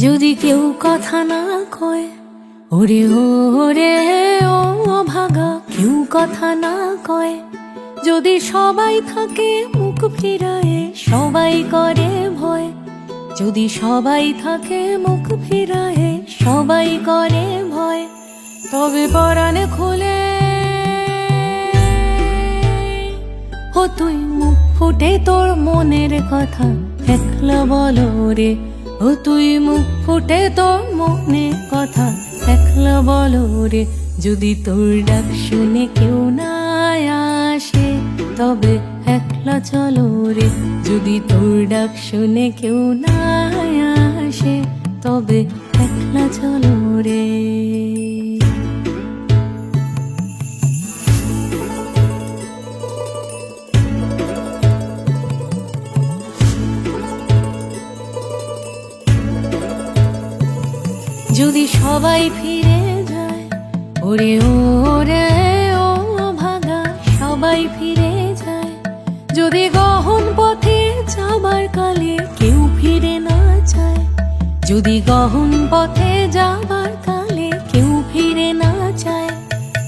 যদি কেউ কথা না কয়, ওরে ওরে ও ভাগা, কেউ কথা না কয়, যদি সবাই থাকে মুখ ফিরায়ে, সবাই করে ভয়, যদি সবাই থাকে মুখ ফিরায়ে, সবাই করে ভয়, তবে পরাণে খুলে ও তুই মুখ ফুটে তোর মনের কথা একলা বলো রে, ও তুই মুখ ফুটে তোর মনের কথা একলা বলো রে। যদি তোর ডাক শুনে কেউ না আসে, তবে একলা চলো রে, যদি তোর ডাক শুনে কেউ না আসে, তবে একলা চলো রে। যদি সবাই ফিরে যায়, ওরে ওরে ও ভাগা, সবাই ফিরে যায়, যদি গহন পথে যাবার কালে কেউ ফিরে না যায়, যদি গহন পথে যাবার কালে কেউ ফিরে না যায়,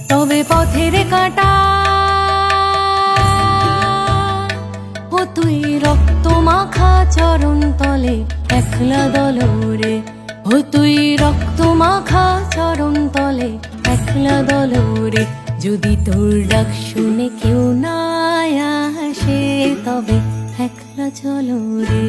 তবে পথের কাঁটা ও তুই রক্ত মাখা চরণ তলে একলা দলরে, ও তুই রক্ত মাখা চরণ তলে একলা দলরে। যদি তোর ডাক শুনে কেউ না আসে, তবে একলা চলো রে।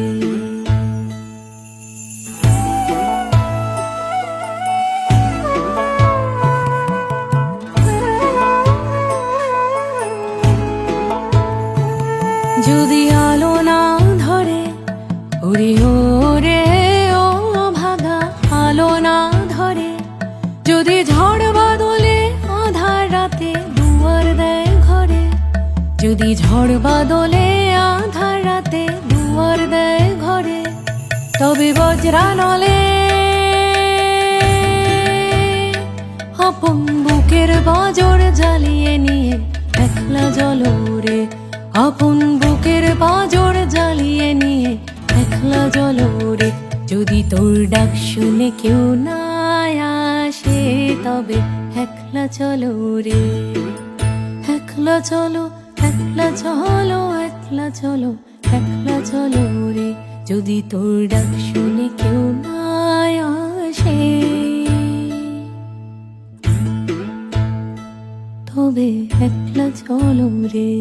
যদি আলো না ধরে, ওরে ওরে ও ভাগা, আলো না ধরে, যদি ঝড় বাদলে আধার রাতে দুয়ার দেয় ঘরে, যদি ঝড় বাদলে আধার রাতে দুয়ার দেয় ঘরে, তবে বজ্রানলে আপন বুকের বাজর জ্বালিয়ে নিয়ে একলা জ্বলো রে, আপন বুকের বাজর জ্বালিয়ে নিয়ে একলা জ্বলো রে। যদি তোর ডাক শুনে কেউ না আসে, তবে একলা চলো রে, একলা চলো, একলা চলো, একলা চলো, একলা চলো রে। যদি তোর ডাক শুনে কেউ না আসে, তবে একলা চলো রে।